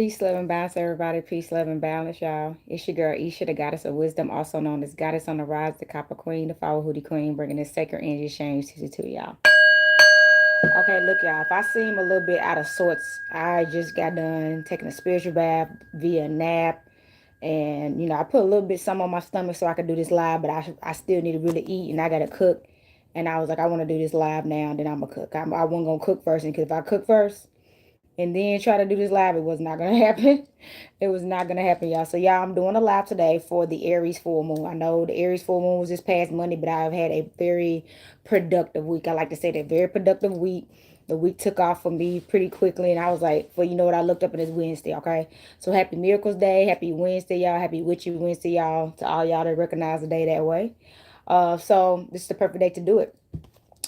Peace, love, and balance, everybody. Peace, love, and balance, y'all. It's your girl, Isha, the goddess of wisdom, also known as Goddess on the Rise, the Copper Queen, the Flower Hoodie Queen, bringing this sacred energy change to y'all. Okay, look, y'all. If I seem a little bit out of sorts, I just got done taking a spiritual bath via nap. And, I put a little bit some on my stomach so I could do this live, but I still need to really eat and I got to cook. And I was like, I want to do this live now, and then I'm going to cook. I wasn't going to cook first, because if I cook first, and then try to do this live, it was not gonna happen. It was not gonna happen, y'all. So y'all, I'm doing a live today for the Aries full moon. I know the Aries full moon was this past Monday, but I've had a very productive week. I like to say that, very productive week. The week took off for me pretty quickly, and I was like, well, you know what? I looked up and it's Wednesday, okay? So happy Miracles Day, happy Wednesday, y'all. Happy Witchy Wednesday, y'all. To all y'all that recognize the day that way. So this is the perfect day to do it.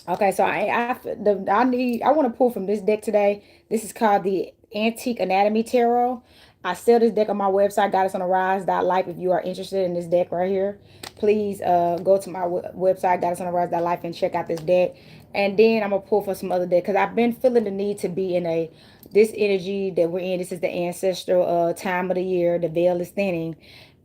Okay, so I want to pull from this deck today. This is called the Antique Anatomy Tarot. I sell this deck on my website, goddessonarise.life. If you are interested in this deck right here, please go to my website, goddessonarise.life, and check out this deck. And then I'm gonna pull for some other deck because I've been feeling the need to be in this energy that we're in. This is the ancestral time of the year. The veil is thinning,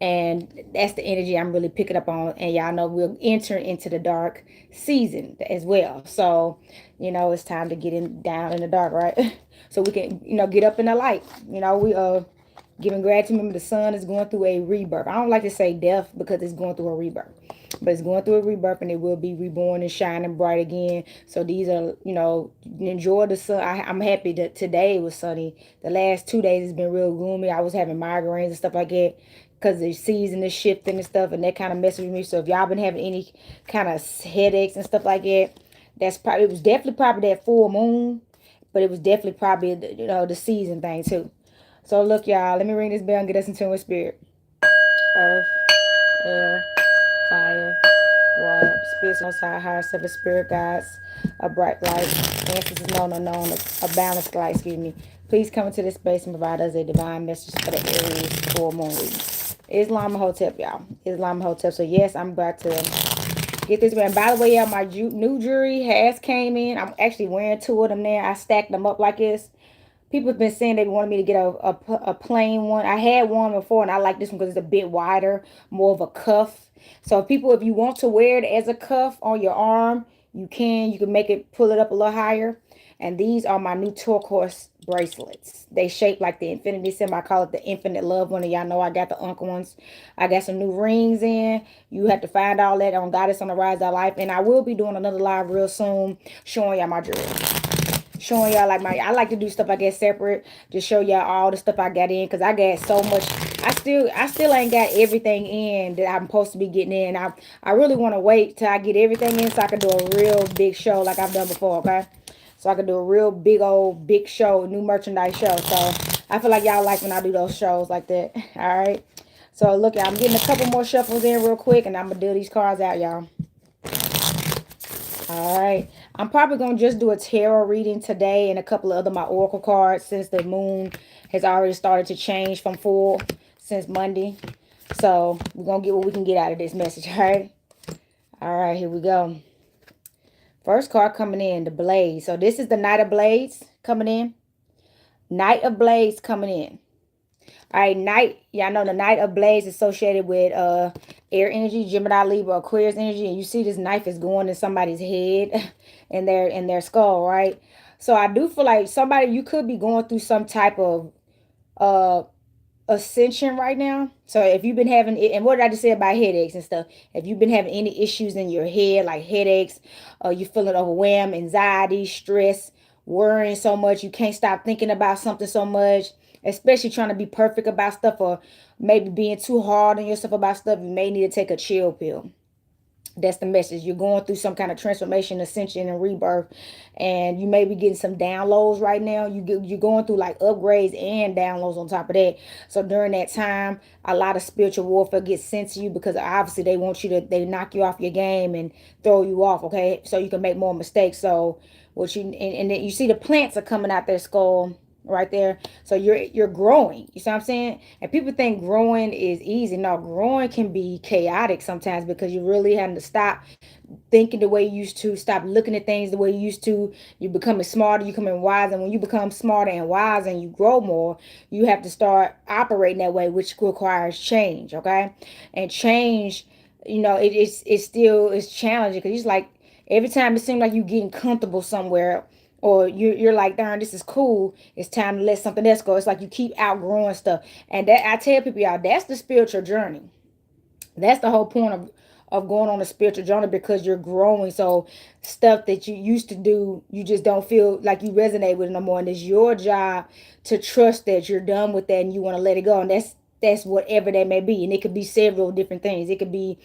and that's the energy I'm really picking up on. And y'all know we'll enter into the dark season as well. So, it's time to get in down in the dark, right? So we can, get up in the light. We giving gratitude. Remember, the sun is going through a rebirth. I don't like to say death because it's going through a rebirth, but it's going through a rebirth, and it will be reborn and shining bright again. So these are, enjoy the sun. I'm happy that today it was sunny. The last 2 days has been real gloomy. I was having migraines and stuff like that because the season is shifting and stuff, and that kind of messes with me. So if y'all been having any kind of headaches and stuff like that, it was definitely probably that full moon, but it was definitely probably the season thing too. So look, y'all, let me ring this bell and get us into a spirit. Earth, air, fire, water, spirits, most high, higher seven spirit guides, a bright light, ancestors known or unknown, a balanced light, excuse me. Please come into this space and provide us a divine message for the Aries full moon reading. Islam Hotep, y'all. Islam Hotep. So yes, I'm about to get this man. By the way, y'all, my new jewelry has came in. I'm actually wearing two of them now. I stacked them up like this. People have been saying they wanted me to get a plain one. I had one before, and I like this one because it's a bit wider, more of a cuff. So people, if you want to wear it as a cuff on your arm, you can. You can make it, pull it up a little higher. And these are my new turquoise bracelets. They shape like the infinity symbol. I call it the infinite love one. And y'all know I got the uncle ones. I got some new rings in. You have to find all that on Goddess on the Rise of Life. And I will be doing another live real soon showing y'all my jewelry, showing y'all like I like to do stuff I get separate, just show y'all all the stuff I got in, because I got so much. I still ain't got everything in that I'm supposed to be getting in. I really want to wait till I get everything in so I can do a real big show like I've done before. Okay, so I can do a real big show, new merchandise show. So I feel like y'all like when I do those shows like that. All right, so look, I'm getting a couple more shuffles in real quick, and I'm gonna deal these cards out, y'all. All right. I'm probably going to just do a tarot reading today and a couple of other my oracle cards, since the moon has already started to change from full since Monday. So we're going to get what we can get out of this message. All right. All right. Here we go. First card coming in, the Blades. So this is the Knight of Blades coming in. Knight of Blades coming in. All right, Knight. Y'all know the Knight of Blades associated with air energy, Gemini, Libra, Aquarius energy. And you see this knife is going in somebody's head and their skull, right? So I do feel like somebody, you could be going through some type of ascension right now. So if you've been having it, and what did I just say about headaches and stuff? If you've been having any issues in your head, like headaches, you feeling overwhelmed, anxiety, stress, worrying so much, you can't stop thinking about something so much, especially trying to be perfect about stuff, or maybe being too hard on yourself about stuff, you may need to take a chill pill. That's the message. You're going through some kind of transformation, ascension, and rebirth, and you may be getting some downloads right now. You're going through like upgrades and downloads on top of that. So during that time, a lot of spiritual warfare gets sent to you, because obviously they knock you off your game and throw you off. Okay, so you can make more mistakes. So and then you see the plants are coming out their skull right there. So you're growing. You see what I'm saying? And people think growing is easy. No, growing can be chaotic sometimes, because you really having to stop thinking the way you used to, stop looking at things the way you used to. You're becoming smarter, you're becoming wiser. And when you become smarter and wiser and you grow more, you have to start operating that way, which requires change, okay? And change, it's still it's challenging because it's like every time it seems like you're getting comfortable somewhere, or you're like, darn, this is cool, it's time to let something else go. It's like you keep outgrowing stuff. And that, I tell people, y'all, that's the spiritual journey. That's the whole point of going on a spiritual journey, because you're growing. So stuff that you used to do, you just don't feel like you resonate with it no more. And it's your job to trust that you're done with that and you want to let it go. And that's whatever that may be. And it could be several different things. It could be,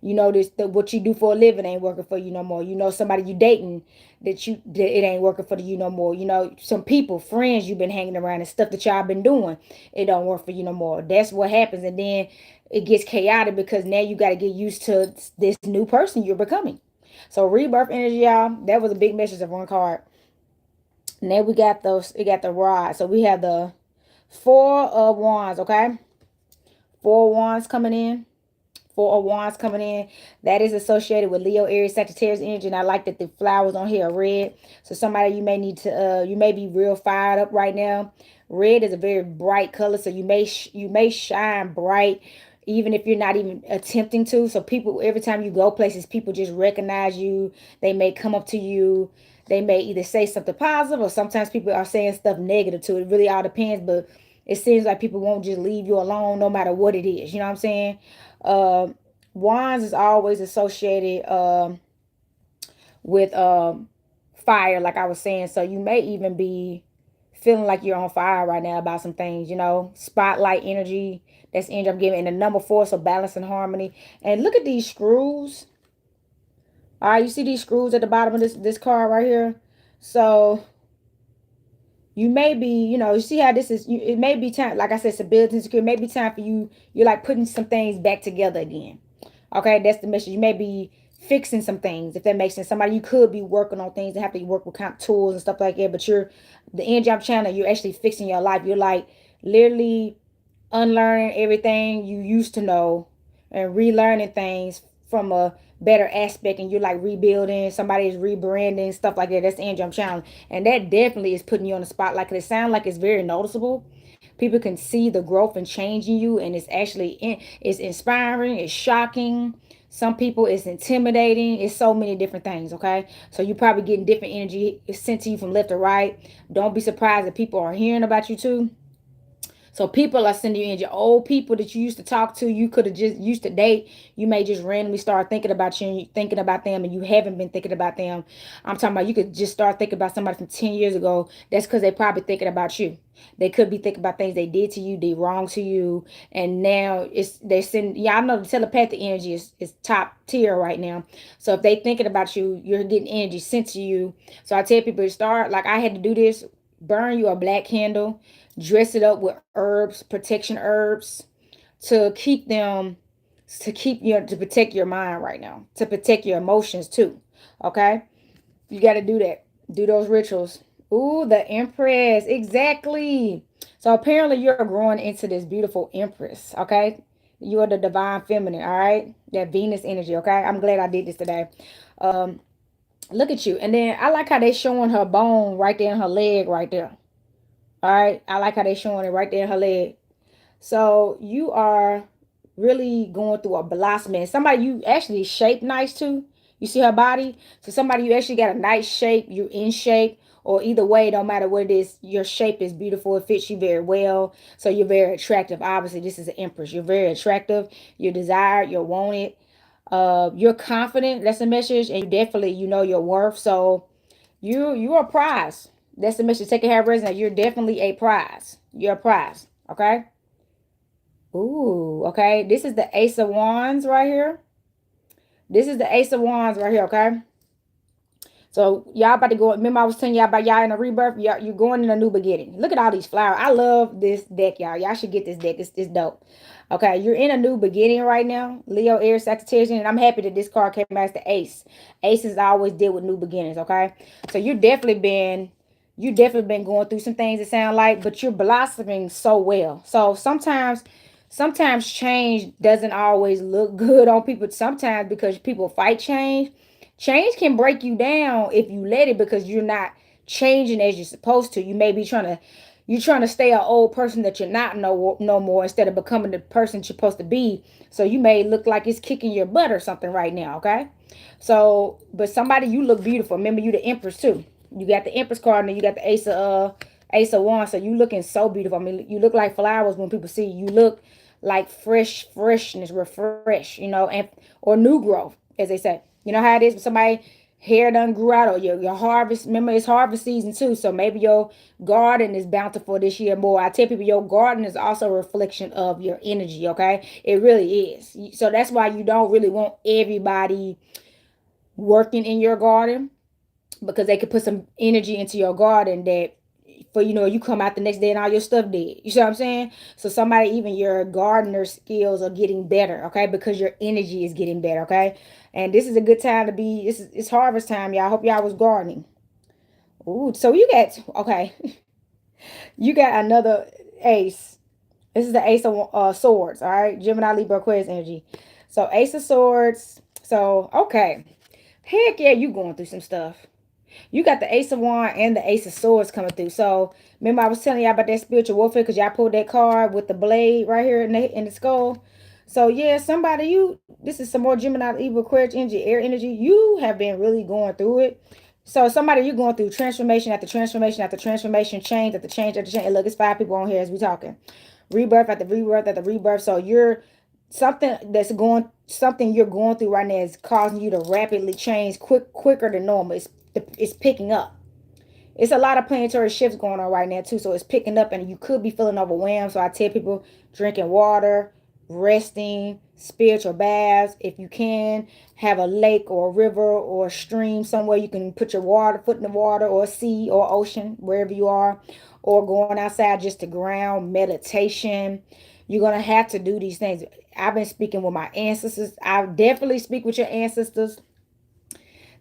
what you do for a living ain't working for you no more. Somebody you dating that it ain't working for you no more. Some people, friends you've been hanging around, and stuff that y'all been doing, it don't work for you no more. That's what happens. And then it gets chaotic because now you got to get used to this new person you're becoming. So rebirth energy, y'all, that was a big message of one card. Now we got the rod. So we have the Four of Wands, okay? Four of Wands coming in. Four of Wands coming in. That is associated with Leo, Aries, Sagittarius energy. And I like that the flowers on here are red. So somebody, you may need to, you may be real fired up right now. Red is a very bright color. So you may shine bright even if you're not even attempting to. So people, every time you go places, people just recognize you. They may come up to you. They may either say something positive, or sometimes people are saying stuff negative too. It really all depends. But it seems like people won't just leave you alone no matter what it is. You know what I'm saying? Uh, Wands is always associated with fire, like I was saying. So you may even be feeling like you're on fire right now about some things, spotlight energy. That's energy I'm giving. And the number 4, so balance and harmony. And look at these screws. All right, you see these screws at the bottom of this card right here. So you may be, you see how this is, it may be time, like I said, stability and security. It may be time for you, you're like putting some things back together again. Okay, that's the message. You may be fixing some things, if that makes sense. Somebody, you could be working on things that have to work with kind of tools and stuff like that, but the end job channel, you're actually fixing your life. You're like literally unlearning everything you used to know and relearning things from a better aspect, and you're like rebuilding, somebody's rebranding, stuff like that. That's the end jump challenge. And that definitely is putting you on the spot. Like, it sounds like it's very noticeable. People can see the growth and change in you, and it's inspiring, it's shocking. Some people it's intimidating. It's so many different things, okay? So you're probably getting different energy sent to you from left to right. Don't be surprised if people are hearing about you too. So people are sending you in, your old people that you used to talk to, you could have just used to date. You may just randomly start thinking about you and you thinking about them, and you haven't been thinking about them. I'm talking about you could just start thinking about somebody from 10 years ago. That's because they probably thinking about you. They could be thinking about things they did to you, they wrong to you, and now they send. Yeah, I know the telepathic energy is top tier right now. So if they thinking about you, you're getting energy sent to you. So I tell people to start, like I had to do this, burn you a black candle, dress it up with herbs, protection herbs, to keep them, to protect your mind right now, to protect your emotions too. Okay, you got to do that. Do those rituals. Ooh, the Empress, exactly. So apparently you're growing into this beautiful Empress. Okay, you are the divine feminine. All right, that Venus energy. Okay, I'm glad I did this today. Look at you. And then I like how they showing her bone right there in her leg right there. All right, I like how they showing it right there in her leg. So you are really going through a blossoming. Somebody you actually shape nice too. You see her body? So somebody you actually got a nice shape, you're in shape, or either way, don't matter what it is, your shape is beautiful. It fits you very well. So you're very attractive. Obviously, this is an Empress. You're very attractive. You're desired. You're wanted. You're confident. That's the message. And you definitely, you know your worth. So you're a prize. That's the message. Take it how it resonates. You're definitely a prize. You're a prize. Okay? Ooh, okay. This is the Ace of Wands right here. This is the Ace of Wands right here, okay? So y'all about to go. Remember I was telling y'all about y'all in a rebirth. Y'all, you're going in a new beginning. Look at all these flowers. I love this deck, y'all. Y'all should get this deck. It's dope. Okay, you're in a new beginning right now. Leo, Aries, Sagittarius, and I'm happy that this card came out as the Ace. Aces always deal with new beginnings, okay? So you definitely been going through some things, it sound like, but you're blossoming so well. So sometimes change doesn't always look good on people. Sometimes because people fight change, Change can break you down if you let it, because you're not changing as you're supposed to. You may be trying to, you're trying to stay an old person that you're not no more, instead of becoming the person you're supposed to be. So you may look like it's kicking your butt or something right now, okay? So, but somebody, you look beautiful. Remember, you the Empress too. You got the Empress card, and you got the Ace of Wands. So you looking so beautiful. I mean, you look like flowers when people see you. You look like freshness, refresh, and or new growth, as they say. You know how it is when somebody hair done grew out, or your harvest. Remember, it's harvest season too. So maybe your garden is bountiful this year more. I tell people your garden is also a reflection of your energy. Okay, it really is. So that's why you don't really want everybody working in your garden, because they could put some energy into your garden that, for you come out the next day and all your stuff dead. You see what I'm saying? So somebody, even your gardener skills are getting better, okay? Because your energy is getting better, okay? And this is a good time to be. It's harvest time, y'all. I hope y'all was gardening. Ooh, so you got, okay. You got another ace. This is the Ace of Swords, all right? Gemini, Libra, Aquarius energy. So Ace of Swords. So okay, heck yeah, you going through some stuff. You got the Ace of Wands and the Ace of Swords coming through. So remember, I was telling y'all about that spiritual warfare, because y'all pulled that card with the blade right here in the skull. So yeah, somebody, this is some more Gemini, Libra, Aquarius energy, air energy. You have been really going through it. So somebody, you're going through transformation after transformation after transformation, change after change after change. And look, it's 5 people on here as we talking. Rebirth after rebirth after rebirth. So you're something you're going through right now is causing you to rapidly change quicker than normal. It's picking up. It's a lot of planetary shifts going on right now too, so it's picking up, and you could be feeling overwhelmed. So I tell people, drinking water, resting, spiritual baths. If you can, have a lake or a river or a stream somewhere you can put your foot in the water, or a sea or ocean, wherever you are, or going outside just to ground, meditation. You're gonna have to do these things. I've been speaking with my ancestors. I definitely speak with your ancestors.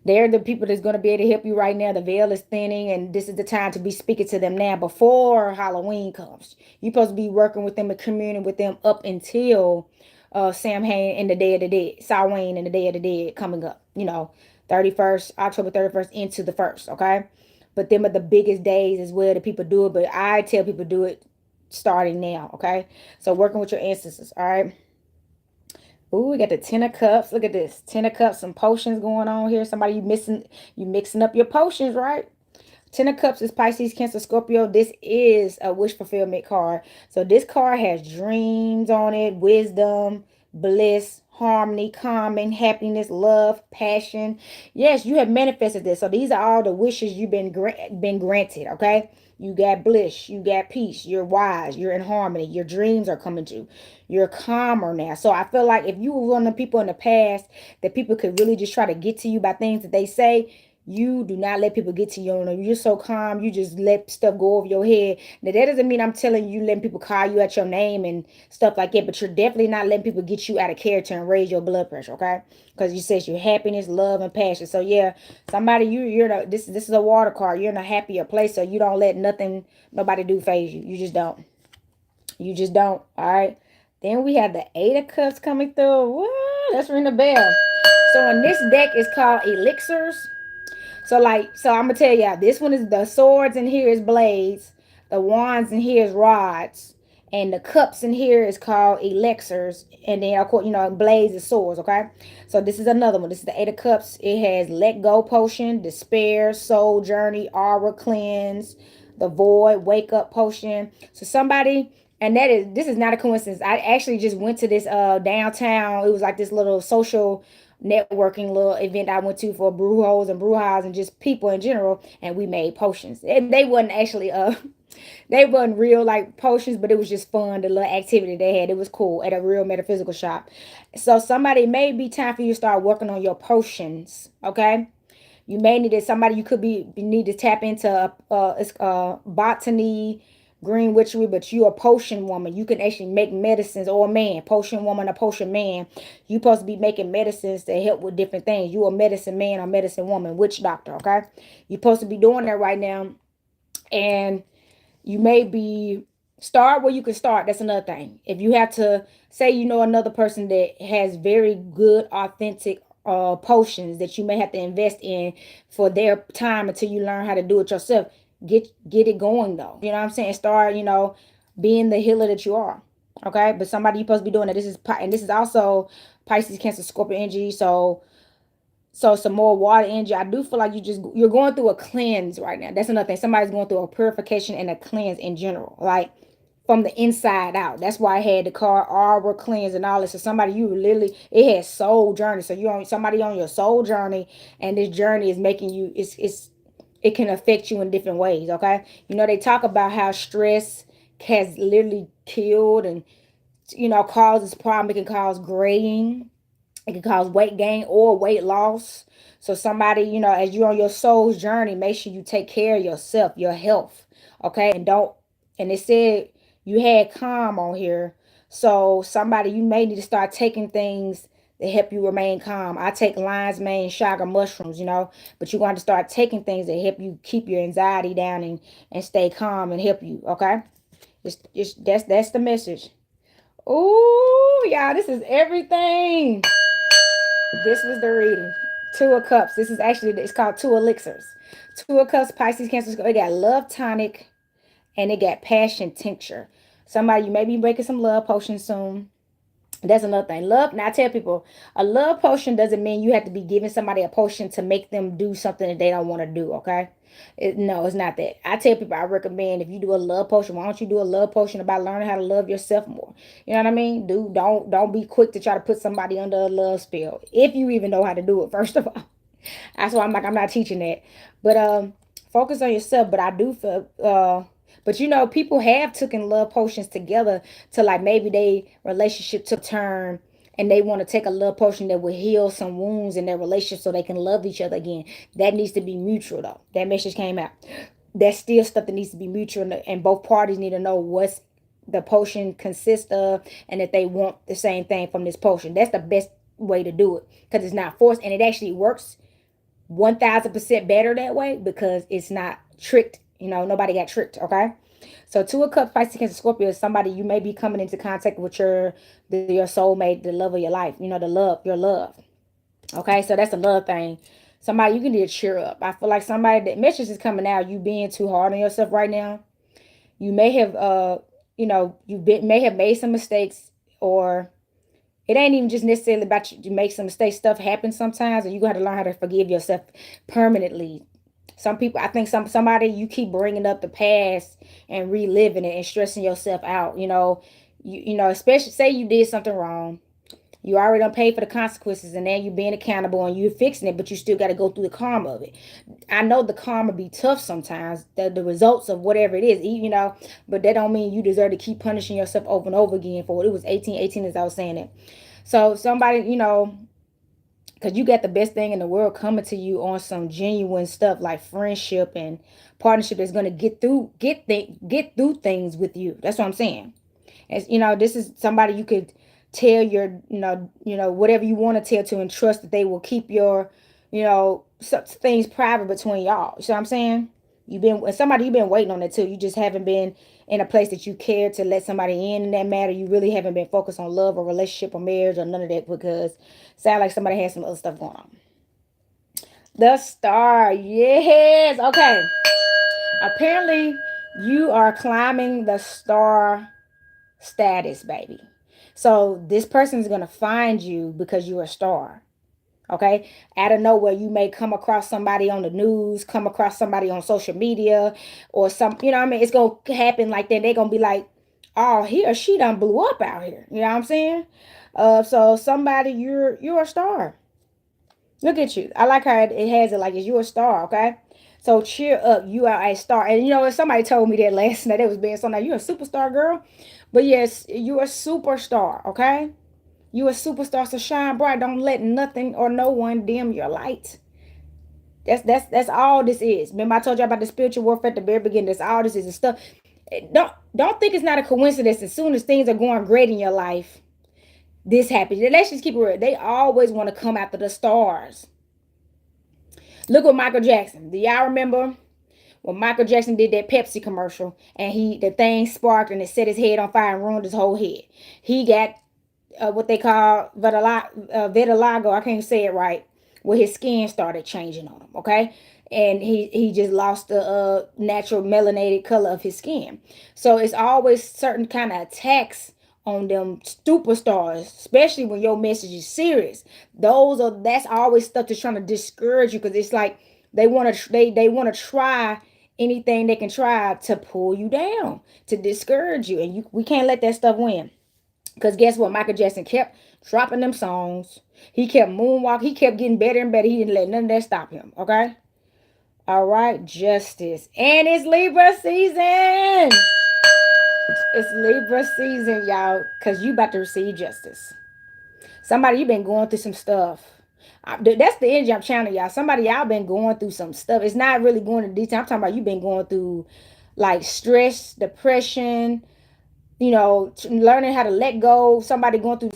They're the people that's going to be able to help you right now. The veil is thinning, and this is the time to be speaking to them now before Halloween comes. You're supposed to be working with them and communing with them up until Samhain and the Day of the Dead, Samhain and the Day of the Dead coming up. 31st, October 31st into the 1st, okay? But them are the biggest days as well that people do it. But I tell people do it starting now, okay? So working with your ancestors, all right? Ooh, we got the 10 of Cups. Look at this. 10 of Cups, some potions going on here. Somebody, you mixing up your potions, right? 10 of Cups is Pisces, Cancer, Scorpio. This is a wish fulfillment card. So this card has dreams on it, wisdom, bliss, harmony, calming, happiness, love, passion. Yes, you have manifested this. So these are all the wishes you've been granted, okay? You got bliss, you got peace, you're wise, you're in harmony, your dreams are coming true. You're calmer now. So I feel like if you were one of the people in the past that people could really just try to get to you by things that they say, you do not let people get to you. You're so calm. You just let stuff go over your head. Now, that doesn't mean I'm telling you letting people call you at your name and stuff like that. But you're definitely not letting people get you out of character and raise your blood pressure, okay? Because you said your happiness, love, and passion. So yeah, somebody, this is a water card. You're in a happier place, so you don't let nobody do phase you. You just don't. You just don't. All right. Then we have the 8 of Cups coming through. Woo, let's ring the bell. So in this deck is called Elixirs. So I'm gonna tell y'all, this one is the swords, and here is blades, the wands, and here is rods, and the cups in here is called elixirs, and then of course blades is swords. Okay, so this is another one. This is the 8 of Cups. It has let go potion, despair, soul journey, aura cleanse, the void, wake up potion. So somebody. And this is not a coincidence. I actually just went to this downtown. It was like this little social networking little event I went to for brewhos and brewhas and just people in general, and we made potions. And they wasn't actually they wasn't real like potions, but it was just fun. The little activity they had, it was cool at a real metaphysical shop. So somebody, it may be time for you to start working on your potions. Okay, you may need it. Somebody, you could be you need to tap into botany, green witchery, but you a potion woman. You can actually make medicines, or a man, potion woman, a potion man. You supposed to be making medicines to help with different things. You a medicine man or medicine woman, witch doctor, okay? You supposed to be doing that right now. And you may be, start where you can start. That's another thing. If you have to say, another person that has very good, authentic potions that you may have to invest in for their time until you learn how to do it yourself. Get it going though. You know what I'm saying? Start, being the healer that you are. Okay, but somebody you supposed to be doing it. And this is also Pisces, Cancer, Scorpio energy. So some more water energy. I do feel like you're going through a cleanse right now. That's another thing. Somebody's going through a purification and a cleanse in general, like from the inside out. That's why I had the card Arbor cleanse and all this. So somebody you literally it has soul journey. So you on somebody on your soul journey, and this journey is making you. It can affect you in different ways. Okay, they talk about how stress has literally killed and causes problem. It can cause graying, it can cause weight gain or weight loss. So somebody, as you're on your soul's journey, make sure you take care of yourself, your health. Okay. And don't, and it said you had calm on here. So somebody, you may need to start taking things that help you remain calm. I take lion's mane, chaga mushrooms, but you're going to start taking things that help you keep your anxiety down and stay calm and help you. Okay. That's the message. Oh, y'all, this is everything. This was the reading. Two of Cups. This is actually, it's called Two Elixirs. Two of Cups, Pisces, Cancer. It got Love Tonic and it got Passion Tincture. Somebody, you may be making some love potions soon. That's another thing. Love, now I tell people, a love potion doesn't mean you have to be giving somebody a potion to make them do something that they don't want to do, okay? No, it's not that. I tell people I recommend if you do a love potion, why don't you do a love potion about learning how to love yourself more? You know what I mean? Don't be quick to try to put somebody under a love spell. If you even know how to do it, first of all. That's why I'm not teaching that. But focus on yourself. But I do feel but people have taken love potions together to like maybe they relationship took turn and they want to take a love potion that will heal some wounds in their relationship so they can love each other again. That needs to be mutual though. That message came out. That's still stuff that needs to be mutual and both parties need to know what's the potion consists of and that they want the same thing from this potion. That's the best way to do it because it's not forced and it actually works 1000% better that way because it's not tricked. Nobody got tricked. Okay. So Two of Cups, Pisces, Cancer, Scorpio is somebody you may be coming into contact with your soulmate, the love of your life. Your love. Okay. So that's another thing. Somebody you can need to cheer up. I feel like somebody that message is coming out. You being too hard on yourself right now. You may have may have made some mistakes or it ain't even just necessarily about you make some mistakes. Stuff happens sometimes, and you got to learn how to forgive yourself permanently. Some people, I think somebody you keep bringing up the past and reliving it and stressing yourself out. Especially say you did something wrong. You already done paid for the consequences, and now you being accountable and you fixing it, but you still got to go through the karma of it. I know the karma be tough sometimes, the results of whatever it is, but that don't mean you deserve to keep punishing yourself over and over again for it. It was 18 as I was saying it. So somebody, because you got the best thing in the world coming to you on some genuine stuff like friendship and partnership that's going to get through things with you. That's what I'm saying. As this is somebody you could tell your whatever you want to tell to and trust that they will keep your things private between y'all. You see what I'm saying? You've been waiting on that too. You just haven't been in a place that you care to let somebody in that matter. You really haven't been focused on love or relationship or marriage or none of that because it sounds like somebody has some other stuff going on. The Star, yes. Okay. Apparently, you are climbing the star status, baby. So this person is gonna find you because you're a star. Okay, out of nowhere you may come across somebody on the news, come across somebody on social media or some, what I mean, it's gonna happen like that. They're gonna be like, oh, he or she done blew up out here, you know what I'm saying? So somebody, you're a star. Look at you. I like how it has it like it's you're a star. Okay, so cheer up, you are a star. And if somebody told me that last night, it was being so nice. You're a superstar, girl. But yes, you're a superstar. Okay, you a superstar, so shine bright. Don't let nothing or no one dim your light. That's all this is. Remember, I told you about the spiritual warfare at the very beginning. That's all this is. And stuff. Don't think it's not a coincidence. As soon as things are going great in your life, this happens. Let's just keep it real. They always want to come after the stars. Look what Michael Jackson. Do y'all remember when Michael Jackson did that Pepsi commercial and the thing sparked and it set his head on fire and ruined his whole head? He got what they call vitiligo. I can't say it right. Where his skin started changing on him. Okay, and he just lost the natural melanated color of his skin. So it's always certain kind of attacks on them superstars, especially when your message is serious. That's always stuff that's trying to discourage you, because it's like they want to try anything they can try to pull you down, to discourage you, and we can't let that stuff win. Because guess what? Michael Jackson kept dropping them songs. He kept moonwalking. He kept getting better and better. He didn't let none of that stop him. Okay? All right. Justice. And it's Libra season. It's Libra season, y'all. Because you about to receive justice. Somebody, you been going through some stuff. That's the energy I'm channeling, y'all. Somebody, y'all been going through some stuff. It's not really going to detail. I'm talking about you been going through like stress, depression, learning how to let go. Somebody going through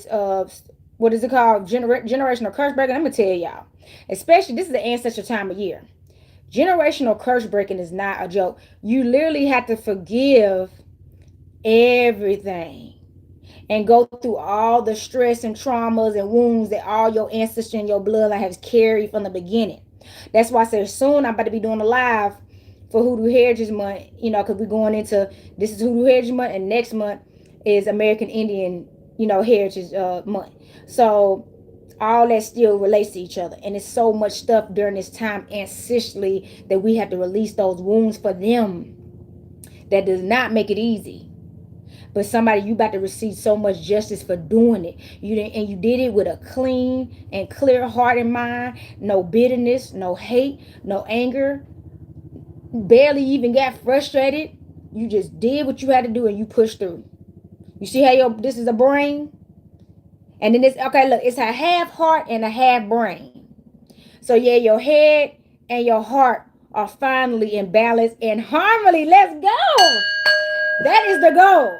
what is it called, generational curse breaking. I'm gonna tell y'all, especially this is the ancestral time of year. Generational curse breaking is not a joke. You literally have to forgive everything and go through all the stress and traumas and wounds that all your ancestors and your bloodline has carried from the beginning. That's why I said soon I'm about to be doing a live for Hoodoo Heritage Month, because we're going into, this is Hoodoo Heritage Month, and next month is American Indian, Heritage Month. So all that still relates to each other. And it's so much stuff during this time ancestrally that we have to release those wounds for them. That does not make it easy. But somebody, you about to receive so much justice for doing it. You did it with a clean and clear heart and mind. No bitterness, no hate, no anger. Barely even got frustrated. You just did what you had to do and you pushed through. You see how this is a brain? And then okay, look, it's a half heart and a half brain. So yeah, your head and your heart are finally in balance and harmony. Let's go. That is the goal.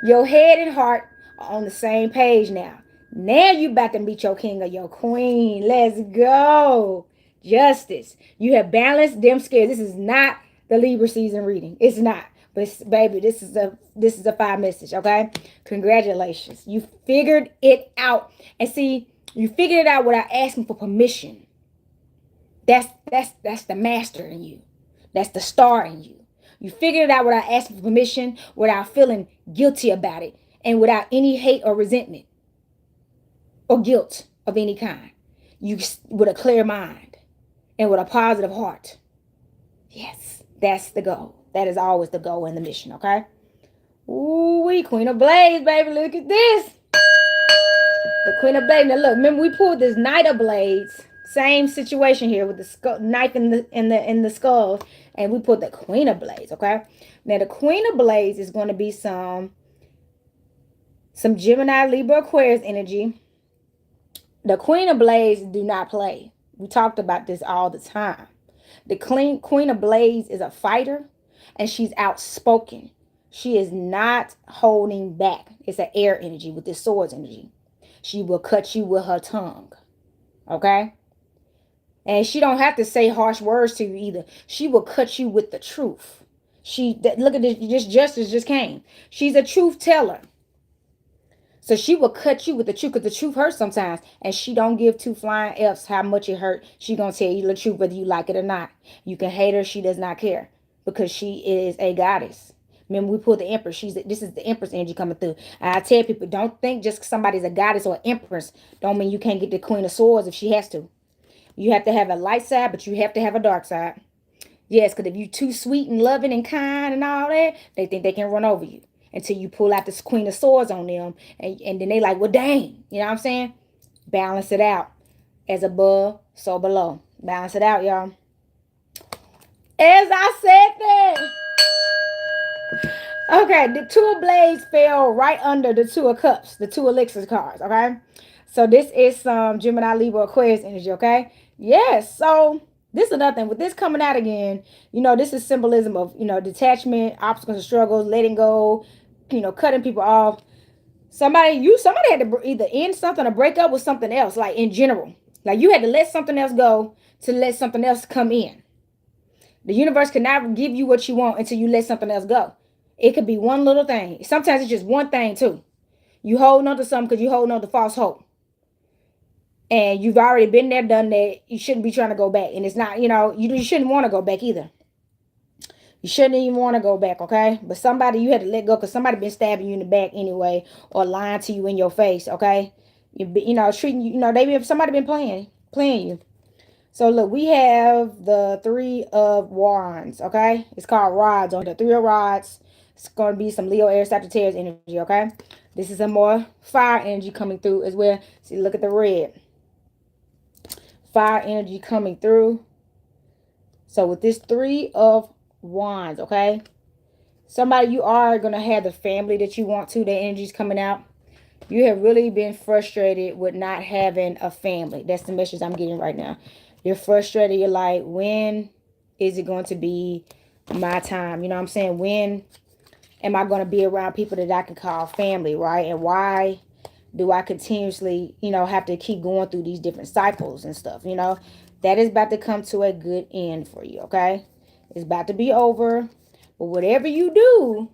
Your head and heart are on the same page now. Now you about to meet your king or your queen. Let's go. Justice. You have balanced them scales. This is not the Libra season reading. It's not. But baby, this is a fire message, okay? Congratulations. You figured it out. And see, you figured it out without asking for permission. That's the master in you. That's the star in you. You figured it out without asking for permission, without feeling guilty about it, and without any hate or resentment or guilt of any kind. You with a clear mind and with a positive heart. Yes, that's the goal. That is always the goal and the mission, okay? Ooh, we Queen of Blades, baby. Look at this. The Queen of Blades. Now look, remember we pulled this Knight of Blades. Same situation here with the knife in the skull, and we put the Queen of Blades. Okay, now the Queen of Blades is going to be some Gemini, Libra, Aquarius energy. The Queen of Blades do not play. We talked about this all the time. The Queen of Blades is a fighter, and she's outspoken. She is not holding back. It's an air energy with this swords energy. She will cut you with her tongue. Okay? And she don't have to say harsh words to you either. She will cut you with the truth. Look at this justice just came. She's a truth teller. So she will cut you with the truth, because the truth hurts sometimes. And she don't give two flying F's how much it hurt. She gonna tell you the truth whether you like it or not. You can hate her, she does not care. Because she is a goddess. Remember, we pulled the Empress. This is the Empress energy coming through. And I tell people, don't think just because somebody's a goddess or an Empress don't mean you can't get the Queen of Swords if she has to. You have to have a light side, but you have to have a dark side. Yes, because if you're too sweet and loving and kind and all that, they think they can run over you until you pull out this Queen of Swords on them. And then they like, well, dang. You know what I'm saying? Balance it out. As above, so below. Balance it out, y'all. As I said that. Okay, the Two of Blades fell right under the Two of Cups, the Two Elixirs cards, okay? So this is some Gemini, Libra, Aquarius energy, okay? Yes, so this is another thing. With this coming out again, this is symbolism of, detachment, obstacles and struggles, letting go, cutting people off. Somebody had to either end something or break up with something else, like in general. Like you had to let something else go to let something else come in. The universe can never give you what you want until you let something else go. It could be one little thing. Sometimes it's just one thing too. You holding on to something because you holding on to false hope. And you've already been there, done that. You shouldn't be trying to go back. And it's not, you shouldn't want to go back either. You shouldn't even want to go back, okay? But somebody you had to let go because somebody been stabbing you in the back anyway, or lying to you in your face, okay? Treating you, they been somebody been playing you. So look, we have the Three of Wands, okay? It's called rods on the Three of Rods. It's going to be some Leo, Aries, Sagittarius energy, okay? This is a more fire energy coming through as well. See, look at the red. Fire energy coming through. So with this Three of Wands, okay? Somebody, you are going to have the family that you want to. The energy's coming out. You have really been frustrated with not having a family. That's the message I'm getting right now. You're frustrated. You're like, when is it going to be my time? You know what I'm saying? When am I going to be around people that I can call family, right? And why do I continuously, have to keep going through these different cycles and stuff, That is about to come to a good end for you, okay? It's about to be over. But whatever you do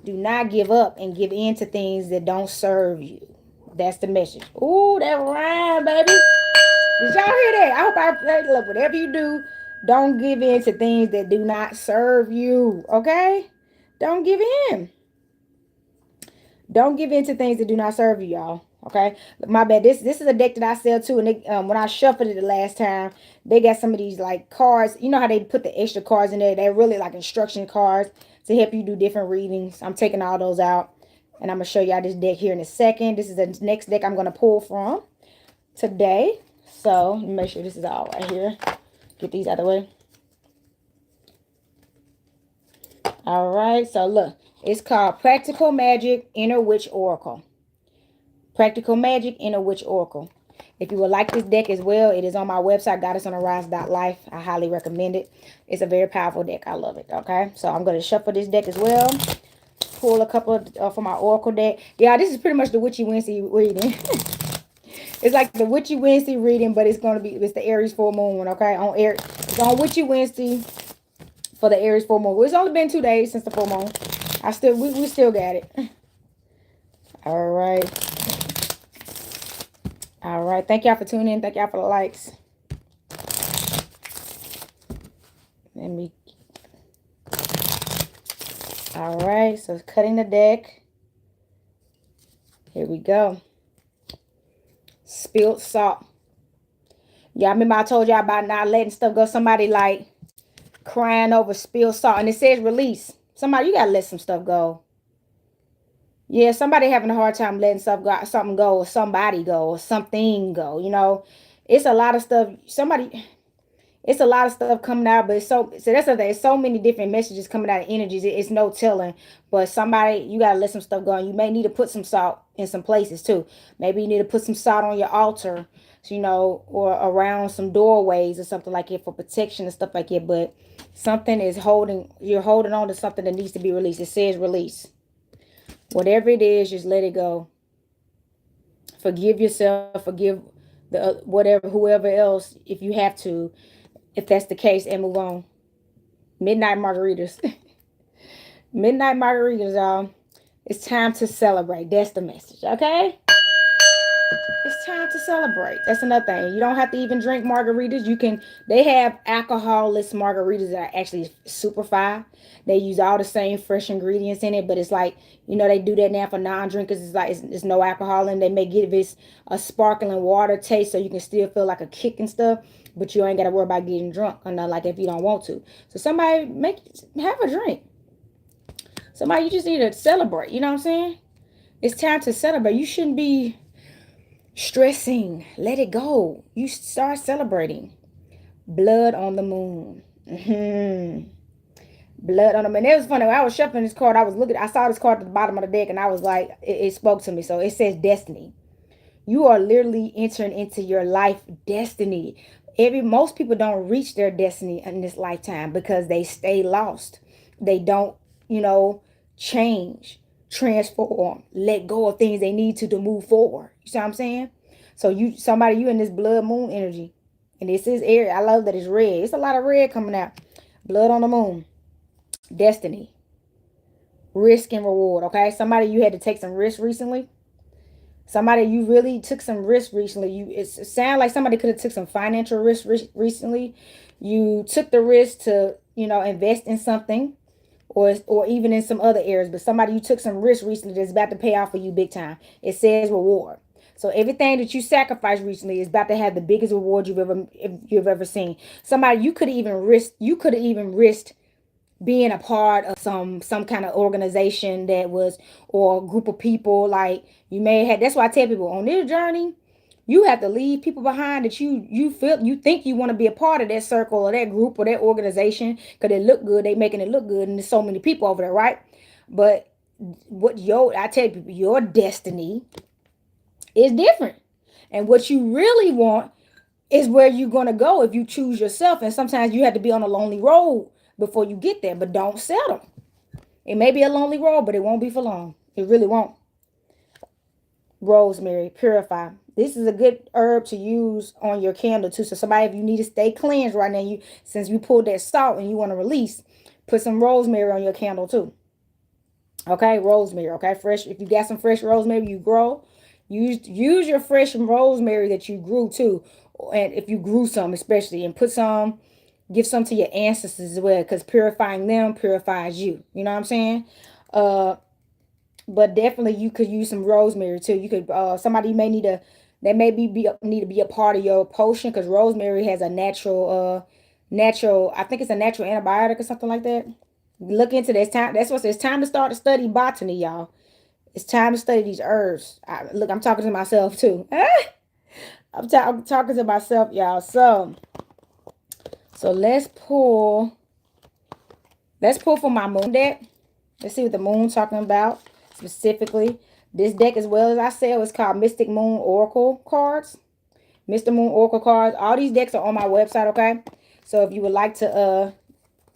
not give up and give in to things that don't serve you. That's the message. Ooh, that rhyme, baby. Did y'all hear that? I hope I played. Look, whatever you do, don't give in to things that do not serve you. Okay? Don't give in. Don't give in to things that do not serve you, y'all. Okay? My bad. This is a deck that I sell too. And when I shuffled it the last time, they got some of these like cards. You know how they put the extra cards in there? They're really like instruction cards to help you do different readings. I'm taking all those out. And I'm going to show y'all this deck here in a second. This is the next deck I'm going to pull from today. So, make sure this is all right here. Get these out of the way. All right. So, look. It's called Practical Magic Inner Witch Oracle. Practical Magic Inner Witch Oracle. If you would like this deck as well, it is on my website, goddessonarise.life. I highly recommend it. It's a very powerful deck. I love it. Okay. So, I'm going to shuffle this deck as well. Pull a couple for my Oracle deck. Yeah, this is pretty much the Witchy Wednesday reading. It's like the Witchy Wednesday reading, but it's the Aries full moon, okay? It's on Witchy Wednesday for the Aries full moon. It's only been 2 days since the full moon. We still got it. All right. All right. Thank y'all for tuning in. Thank y'all for the likes. All right. So cutting the deck. Here we go. Spilled salt. Y'all remember I told y'all about not letting stuff go. Somebody like crying over spilled salt. And it says release. Somebody, you got to let some stuff go. Yeah, somebody having a hard time letting something go, or somebody go, or something go. It's a lot of stuff. It's a lot of stuff coming out, but so that's the thing. It's so many different messages coming out of energies. It's no telling. But somebody, you gotta let some stuff go. And you may need to put some salt in some places too. Maybe you need to put some salt on your altar, or around some doorways or something like it for protection and stuff like that. But you're holding on to something that needs to be released. It says release. Whatever it is, just let it go. Forgive yourself. Forgive whoever else, if you have to, if that's the case, and move on. Midnight margaritas. Midnight margaritas, y'all. It's time to celebrate. That's the message, okay? It's time to celebrate. That's another thing. You don't have to even drink margaritas. They have alcoholless margaritas that are actually super fire. They use all the same fresh ingredients in it, but it's like, they do that now for non-drinkers. It's like, it's no alcohol in. They may give this a sparkling water taste so you can still feel like a kick and stuff, but you ain't got to worry about getting drunk or nothing like if you don't want to. So somebody have a drink. Somebody, you just need to celebrate. You know what I'm saying? It's time to celebrate. You shouldn't be stressing. Let it go. You start celebrating. Blood on the moon. Blood on the moon. It was funny. When I was shuffling this card, I saw this card at the bottom of the deck, and I was like, it spoke to me. So it says destiny. You are literally entering into your life destiny. Most people don't reach their destiny in this lifetime because they stay lost. They don't, change, transform, let go of things they need to move forward. You see what I'm saying? So you in this blood moon energy. And this is Aries. I love that it's red. It's a lot of red coming out. Blood on the moon. Destiny. Risk and reward. Okay. Somebody, you had to take some risk recently. Somebody you really took some risk recently. It sounds like somebody could have took some financial risk recently. You took the risk to, invest in something, or even in some other areas. But somebody you took some risk recently that's about to pay off for you big time. It says reward. So everything that you sacrificed recently is about to have the biggest reward you've ever seen. Somebody you could have even risked being a part of some kind of organization that was, or a group of people. Like, you may have, that's why I tell people on this journey, you have to leave people behind that you feel, you think you want to be a part of that circle or that group or that organization because they look good, they making it look good, and there's so many people over there, right? But I tell people, your destiny is different, and what you really want is where you're going to go if you choose yourself. And sometimes you have to be on a lonely road before you get there, but don't settle. It may be a lonely road, but it won't be for long. It really won't. Rosemary, purify. This is a good herb to use on your candle too. So somebody, if you need to stay cleansed right now, since you pulled that salt and you want to release, put some rosemary on your candle too. Okay, rosemary. Okay, fresh. If you got some fresh rosemary you grow, use your fresh rosemary that you grew too, and if you grew some especially, and give some to your ancestors as well, because purifying them purifies you. You know what I'm saying? Uh, but definitely you could use some rosemary too. You could somebody may need a that may need to be a part of your potion, because rosemary has a natural, I think it's a natural antibiotic or something like that. Look into this time. That's what it's time to start to study botany, y'all. It's time to study these herbs. Look, I'm talking to myself too. I'm talking to myself, y'all. So let's pull for my moon deck. Let's see what the moon's talking about specifically. This deck, as well as I said, is called Mystic Moon Oracle cards. Mr. Moon Oracle cards. All these decks are on my website, okay? So if you would like to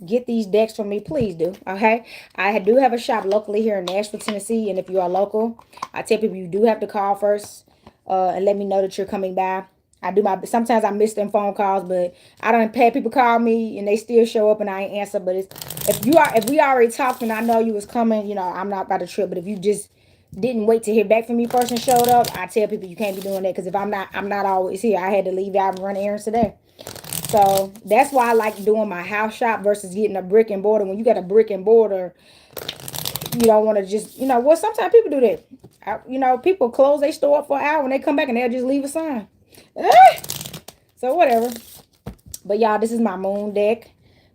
get these decks from me, please do. Okay, I do have a shop locally here in Nashville, Tennessee, and if you are local, I tell people you do have to call first and let me know that you're coming by. Sometimes I miss them phone calls, but I don't pay. People call me and they still show up and I ain't answer. But if we already talked and I know you was coming, I'm not about to trip. But if you just didn't wait to hear back from me first and showed up, I tell people you can't be doing that, because if I'm not always here. I had to leave out and run errands today. So that's why I like doing my house shop versus getting a brick and mortar. When you got a brick and mortar, you don't want to just, sometimes people do that. People close their store up for an hour and they come back and they'll just leave a sign. So whatever. But y'all, this is my moon deck.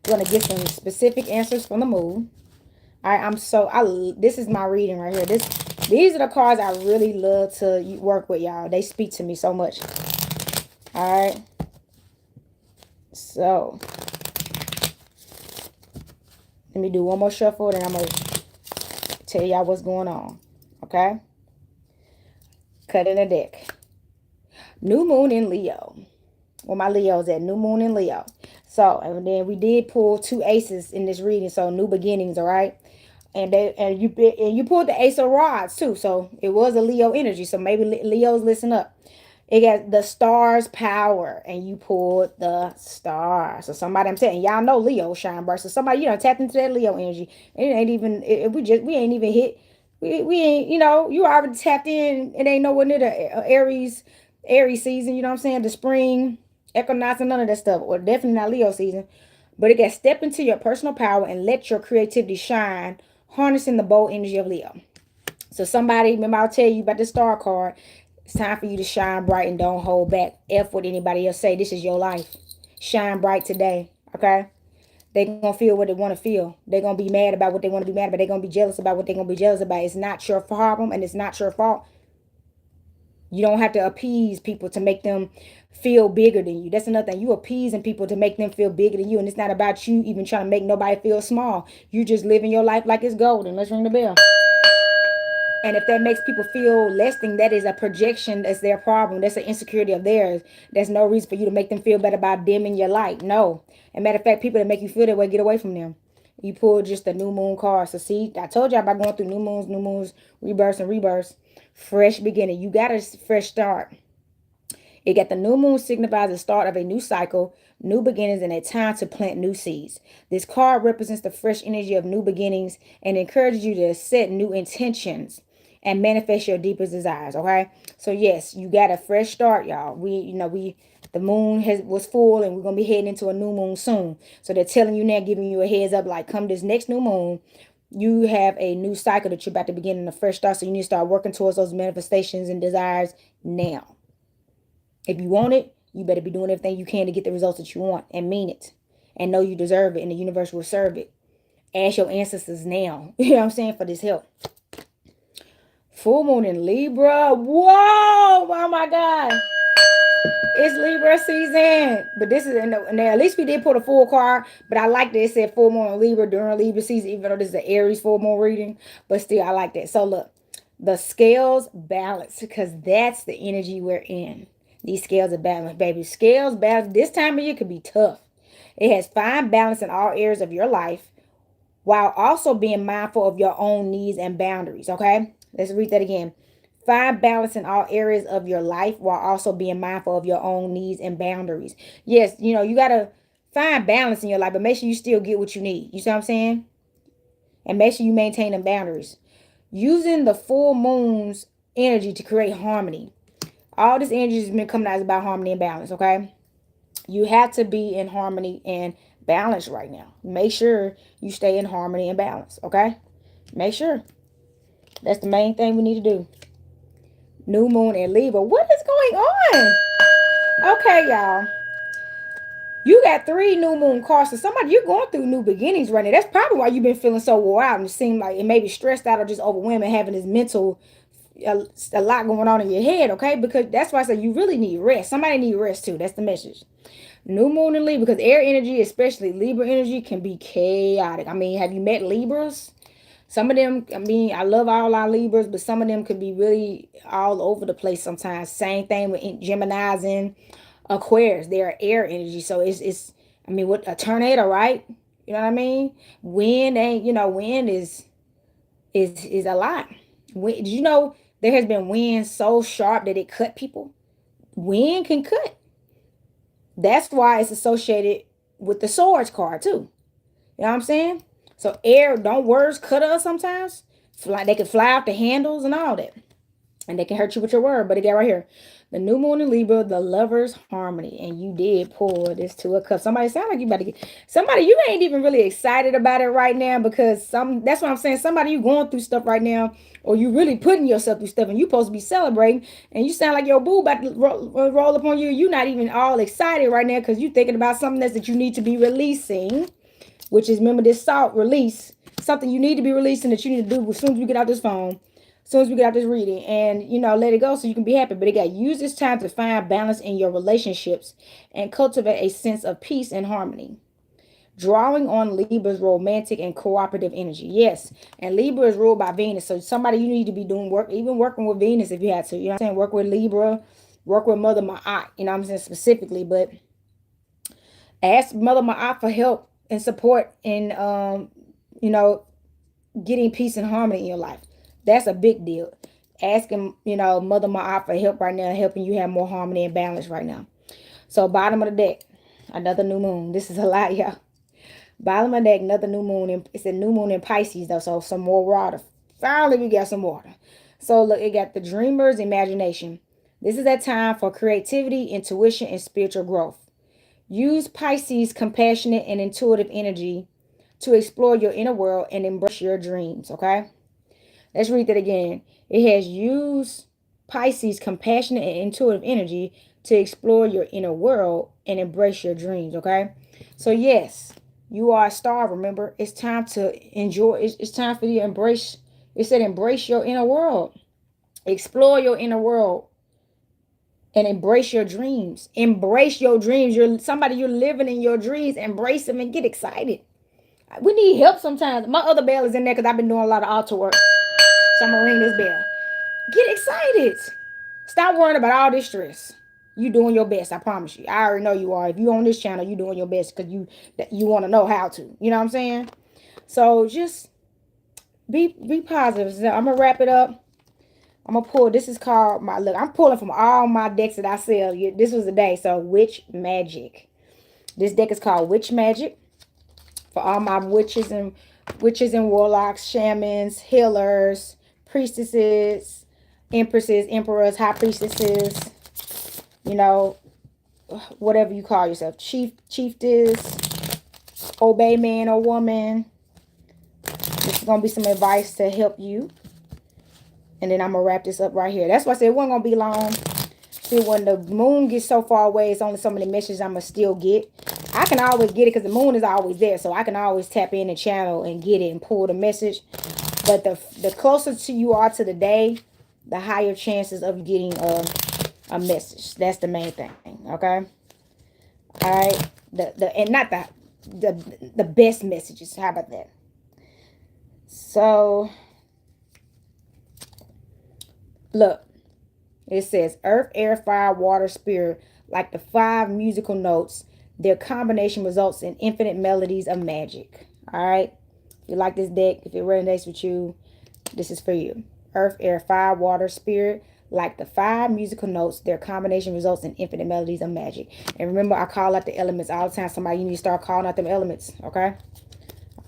We're going to get some specific answers from the moon. All right, this is my reading right here. These are the cards I really love to work with, y'all. They speak to me so much. All right. So, let me do one more shuffle, and I'm going to tell y'all what's going on. Okay? Cutting the deck. New moon in Leo. Where my Leo's at. New moon in Leo. So, and then we did pull 2 aces in this reading. So, new beginnings, all right? And you pulled the ace of rods too. So, it was a Leo energy. So, maybe Leo's listen up. It got the stars power, and you pulled the star. So somebody, I'm saying, y'all know Leo shine bright. So somebody, tapped into that Leo energy. It ain't even, we ain't even hit. We ain't, you already tapped in. It ain't nowhere near the Aries season. You know what I'm saying? The spring equinox and none of that stuff. Or definitely not Leo season. But it got step into your personal power and let your creativity shine, harnessing the bold energy of Leo. So somebody, remember I'll tell you about the star card. It's time for you to shine bright and don't hold back. F what anybody else say. This is your life. Shine bright today. Okay? They're going to feel what they want to feel. They're going to be mad about what they want to be mad about. They're going to be jealous about what they're going to be jealous about. It's not your problem and it's not your fault. You don't have to appease people to make them feel bigger than you. That's another thing. You appeasing people to make them feel bigger than you. And it's not about you even trying to make nobody feel small. You just living your life like it's golden. Let's ring the bell. And if that makes people feel less than, that is a projection. That's their problem. That's an insecurity of theirs. There's no reason for you to make them feel better by dimming your light. No. As a matter of fact, people that make you feel that way, get away from them. You pull just the new moon card. So see, I told you about going through new moons, rebirths and rebirths. Fresh beginning. You got a fresh start. It got the new moon signifies the start of a new cycle, new beginnings, and a time to plant new seeds. This card represents the fresh energy of new beginnings and encourages you to set new intentions. and manifest your deepest desires. Okay, so yes, you got a fresh start, y'all. The moon was full, and we're gonna be heading into a new moon soon. So they're telling you now, giving you a heads up, like come this next new moon, you have a new cycle that you're about to begin in a fresh start. So you need to start working towards those manifestations and desires now. If you want it, you better be doing everything you can to get the results that you want and mean it. And know you deserve it and the universe will serve it. Ask your ancestors now. You know what I'm saying? For this help. Full moon in Libra. Whoa! Oh my God. It's Libra season. But this is, now at least we did put a full card. But I like that it said full moon in Libra during Libra season, even though this is an Aries full moon reading. But still, I like that. So look, the scales balance, because that's the energy we're in. These scales are balanced, baby. Scales balance. This time of year could be tough. It has fine balance in all areas of your life, while also being mindful of your own needs and boundaries. Okay, let's read that again. Find balance in all areas of your life while also being mindful of your own needs and boundaries. Yes, you got to find balance in your life, but make sure you still get what you need. You see what I'm saying? And make sure you maintain them boundaries. Using the full moon's energy to create harmony. All this energy has been coming out is about harmony and balance, okay? You have to be in harmony and balance right now. Make sure you stay in harmony and balance, okay? Make sure. That's the main thing we need to do. New moon in Libra. What is going on? Okay, y'all. You got 3 new moon cards. So somebody, you're going through new beginnings right now. That's probably why you've been feeling so wore out and it seemed like it may be stressed out or just overwhelmed and having this mental, a lot going on in your head, okay? Because that's why I said you really need rest. Somebody need rest too. That's the message. New moon in Libra, because air energy, especially Libra energy, can be chaotic. I mean, have you met Libras? Some of them, I mean, I love all our Libras, but some of them could be really all over the place sometimes. Same thing with Geminis and Aquarius. They're air energy. So it's I mean, what a tornado, right? You know what I mean? Wind ain't, wind is a lot. Did you know there has been wind so sharp that it cut people? Wind can cut. That's why it's associated with the swords card too. You know what I'm saying? So air, don't words cut us sometimes? Fly, they can fly out the handles and all that. And they can hurt you with your word. But it got right here. The new moon in Libra, the lover's harmony. And you did pull this 2 of cups. Somebody sound like you about to get, somebody, you ain't even really excited about it right now, because that's what I'm saying. Somebody, you going through stuff right now, or you really putting yourself through stuff and you supposed to be celebrating, and you sound like your boo about to roll up on you. You're not even all excited right now because you thinking about something that you need to be releasing, which is, remember this salt release, something you need to be releasing that you need to do as soon as we get out this phone. As soon as we get out this reading, and let it go so you can be happy. But it got, use this time to find balance in your relationships and cultivate a sense of peace and harmony. Drawing on Libra's romantic and cooperative energy. Yes, and Libra is ruled by Venus. So somebody, you need to be doing work, even working with Venus if you had to. You know what I'm saying? Work with Libra, work with Mother Ma'at, you know what I'm saying, specifically. But ask Mother Ma'at for help and support in getting peace and harmony in your life. That's a big deal. Asking, Mother Ma'at for help right now, helping you have more harmony and balance right now. So bottom of the deck, another new moon. This is a lot, y'all. Bottom of the deck, another new moon. It's a new moon in Pisces, though, so some more water. Finally, we got some water. So look, it got the dreamer's imagination. This is that time for creativity, intuition, and spiritual growth. Use Pisces' compassionate and intuitive energy to explore your inner world and embrace your dreams, okay? Let's read that again. It has used Pisces' compassionate and intuitive energy to explore your inner world and embrace your dreams, okay? So yes, you are a star, remember? It's time to enjoy. It's time for you to embrace. It said embrace your inner world. Explore your inner world and embrace your dreams. Embrace your dreams. You're living in your dreams. Embrace them and get excited. We need help sometimes. My other bell is in there because I've been doing a lot of altar work. So I'm going to ring this bell. Get excited. Stop worrying about all this stress. You doing your best, I promise you. I already know you are. If you on this channel, you doing your best because you want to know how to. You know what I'm saying? So just be positive. So I'm going to wrap it up. I'm going to pull. This is called my, look, I'm pulling from all my decks that I sell. This was the day. So Witch Magic. This deck is called Witch Magic. For all my witches and warlocks, shamans, healers, priestesses, empresses, emperors, high priestesses, you know, whatever you call yourself, chiefess, obey man or woman. This is going to be some advice to help you. And then I'm going to wrap this up right here. That's why I said it wasn't going to be long. See, when the moon gets so far away, it's only some of the messages I'm going to still get. I can always get it because the moon is always there. So I can always tap in the channel and get it and pull the message. But the closer to you are to the day, the higher chances of getting a message. That's the main thing. Okay? All right? And not the best messages. How about that? So, look. It says earth, air, fire, water, spirit, like the 5 musical notes. Their combination results in infinite melodies of magic. All right. If you like this deck, if it resonates with you, this is for you. Earth, air, fire, water, spirit, like the 5 musical notes. Their combination results in infinite melodies of magic. And remember, I call out the elements all the time. Somebody, you need to start calling out them elements. Okay.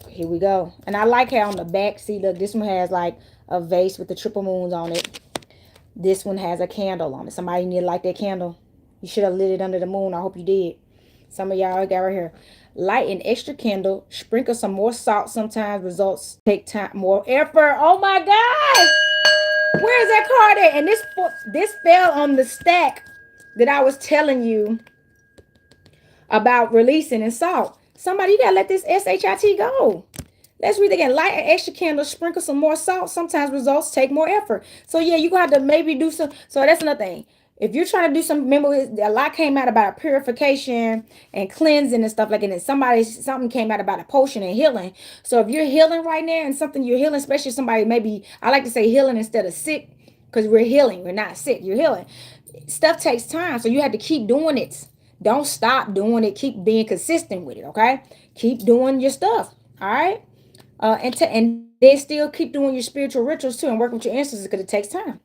Here we go. And I like how on the back, see, look, this one has like a vase with the triple moons on it. This one has a candle on it. Somebody need to light that candle. You should have lit it under the moon. I hope you did. Some of y'all got right here. Light an extra candle. Sprinkle some more salt. Sometimes results take time, more effort. Oh my God. Where is that card at? And this fell on the stack that I was telling you about releasing and salt. Somebody, you got to let this SHIT go. Let's read again. Light an extra candle, sprinkle some more salt. Sometimes results take more effort. So yeah, you got to maybe do some. So that's another thing. If you're trying to do some, remember a lot came out about purification and cleansing and stuff like that. And something came out about a potion and healing. So if you're healing right now and something you're healing, especially somebody maybe, I like to say healing instead of sick, because we're healing. We're not sick. You're healing. Stuff takes time. So you have to keep doing it. Don't stop doing it. Keep being consistent with it. Okay. Keep doing your stuff. All right. And then still keep doing your spiritual rituals too and work with your ancestors because it takes time.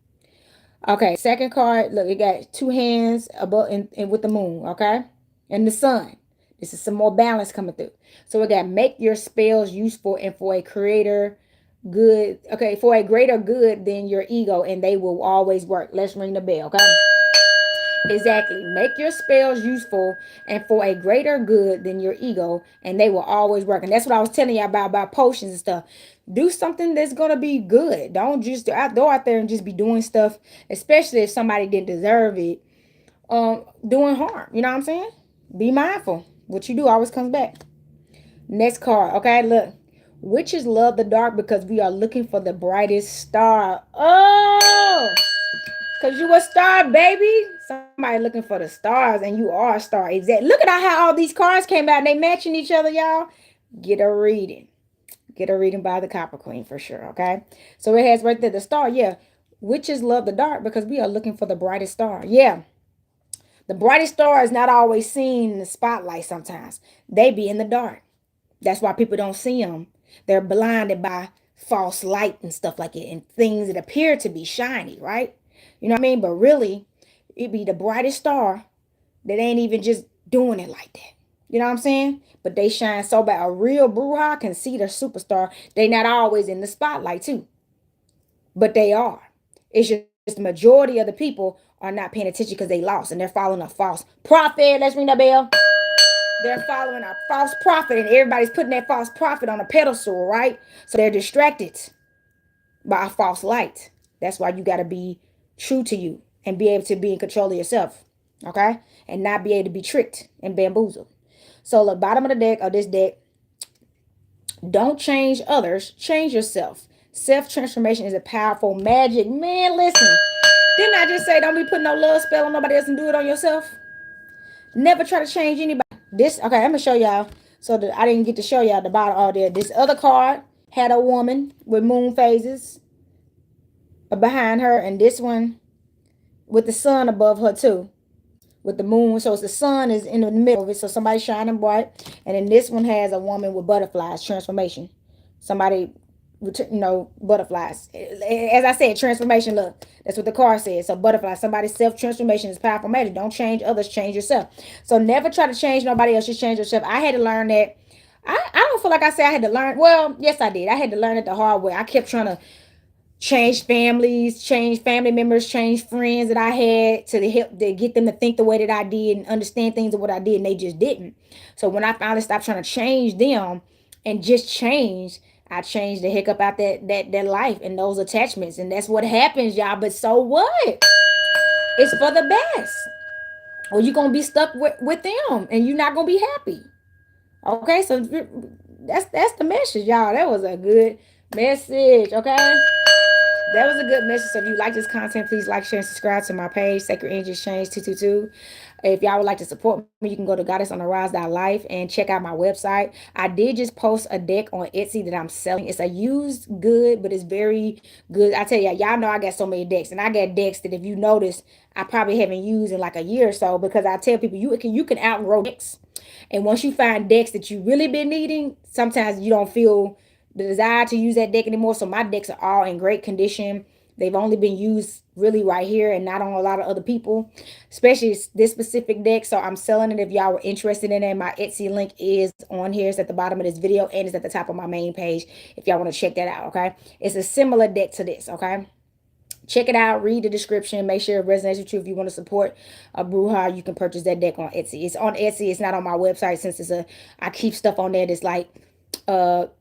Okay, second card. Look, it got 2 hands above and with the moon, okay? And the sun. This is some more balance coming through. So we got make your spells useful and for a creator good. Okay, for a greater good than your ego, and they will always work. Let's ring the bell, okay? Exactly. Make your spells useful and for a greater good than your ego, and they will always work. And that's what I was telling you about potions and stuff. Do something that's going to be good. Don't just go out there and just be doing stuff, especially if somebody didn't deserve it, doing harm. You know what I'm saying? Be mindful. What you do always comes back. Next card. Okay, look. Witches love the dark because we are looking for the brightest star. Oh! Because you a star, baby. Somebody looking for the stars, and you are a star. Exactly. Look at how all these cards came out. And they matching each other, y'all. Get a reading. Get a reading by the Copper Queen for sure, okay? So it has right there the star. Yeah. Witches love the dark because we are looking for the brightest star. Yeah. The brightest star is not always seen in the spotlight sometimes. They be in the dark. That's why people don't see them. They're blinded by false light and stuff like it and things that appear to be shiny, right? You know what I mean? But really, it be the brightest star that ain't even just doing it like that. You know what I'm saying? But they shine so bad. A real bruja can see the superstar. They not always in the spotlight too. But they are. It's just the majority of the people are not paying attention because they lost and they're following a false prophet. Let's ring the bell. They're following a false prophet and everybody's putting that false prophet on a pedestal, right? So they're distracted by a false light. That's why you got to be true to you and be able to be in control of yourself, okay? And not be able to be tricked and bamboozled. So the bottom of the deck of this deck, don't change others, change yourself. Self-transformation is a powerful magic. Man, listen. Didn't I just say don't be putting no love spell on nobody else and do it on yourself? Never try to change anybody. This, okay, I'm going to show y'all. So that I didn't get to show y'all the bottom all there. This other card had a woman with moon phases behind her. And this one with the sun above her too. With the moon. So it's the sun is in the middle of it. So somebody shining bright. And then this one has a woman with butterflies. Transformation. Somebody with, butterflies. As I said, transformation. Look, that's what the card says. So butterflies. Somebody's self-transformation is powerful magic. Don't change others. Change yourself. So never try to change nobody else. Just change yourself. I had to learn that. I don't feel like I said I had to learn. Well, yes, I did. I had to learn it the hard way. I kept trying to change families, change family members, change friends that I had to help to get them to think the way that I did and understand things of what I did, and they just didn't. So when I finally stopped trying to change them and just change, I changed the heck up out that life and those attachments, and that's what happens, y'all. But so what? It's for the best. Or you're gonna be stuck with them, and you're not gonna be happy. Okay, so that's the message, y'all. That was a good message. Okay. That was a good message. So if you like this content, please like, share, and subscribe to my page, Sacred Energy Exchange 222. If y'all would like to support me, you can go to goddessonarise.life and check out my website. I did just post a deck on Etsy that I'm selling. It's a used good, but it's very good. I tell y'all know I got so many decks, and I got decks that if you notice, I probably haven't used in like a year or so, because I tell people you can outgrow decks. And once you find decks that you really been needing, sometimes you don't feel the desire to use that deck anymore. So my decks are all in great condition. They've only been used really right here and not on a lot of other people, especially this specific deck. So I'm selling it if y'all were interested in it. My Etsy link is on here. It's at the bottom of this video and it's at the top of my main page if y'all want to check that out, okay? It's a similar deck to this, okay? Check it out, read the description, make sure it resonates with you. If you want to support a Bruja, you can purchase that deck on Etsy. It's on Etsy, it's not on my website, since I keep stuff on there that's like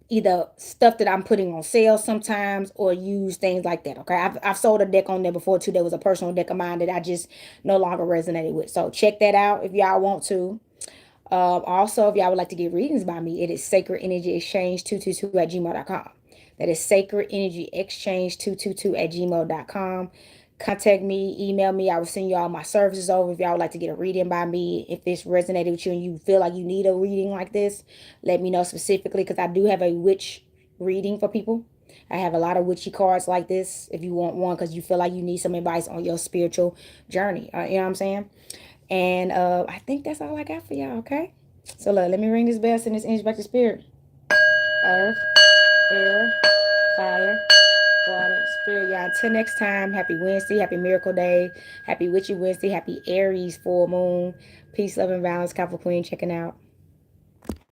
either stuff that I'm putting on sale sometimes, or use things like that. Okay, I've sold a deck on there before too. There was a personal deck of mine that I just no longer resonated with. So check that out if y'all want to. Also, if y'all would like to get readings by me, it is Sacred Energy Exchange 222 at gmail.com. That is Sacred Energy Exchange 222 at gmail.com. Contact me, email me. I will send you all my services over if y'all would like to get a reading by me. If this resonated with you and you feel like you need a reading like this, let me know specifically, because I do have a witch reading for people. I have a lot of witchy cards like this if you want one, because you feel like you need some advice on your spiritual journey. You know what I'm saying? And I think that's all I got for y'all, okay? So look, let me ring this bell, send this energy back to spirit. Earth, air, fire, water, spirit, y'all. Until next time, happy Wednesday, happy Miracle Day, happy Witchy Wednesday, happy Aries full moon. Peace, love, and balance. Capricorn Queen checking out.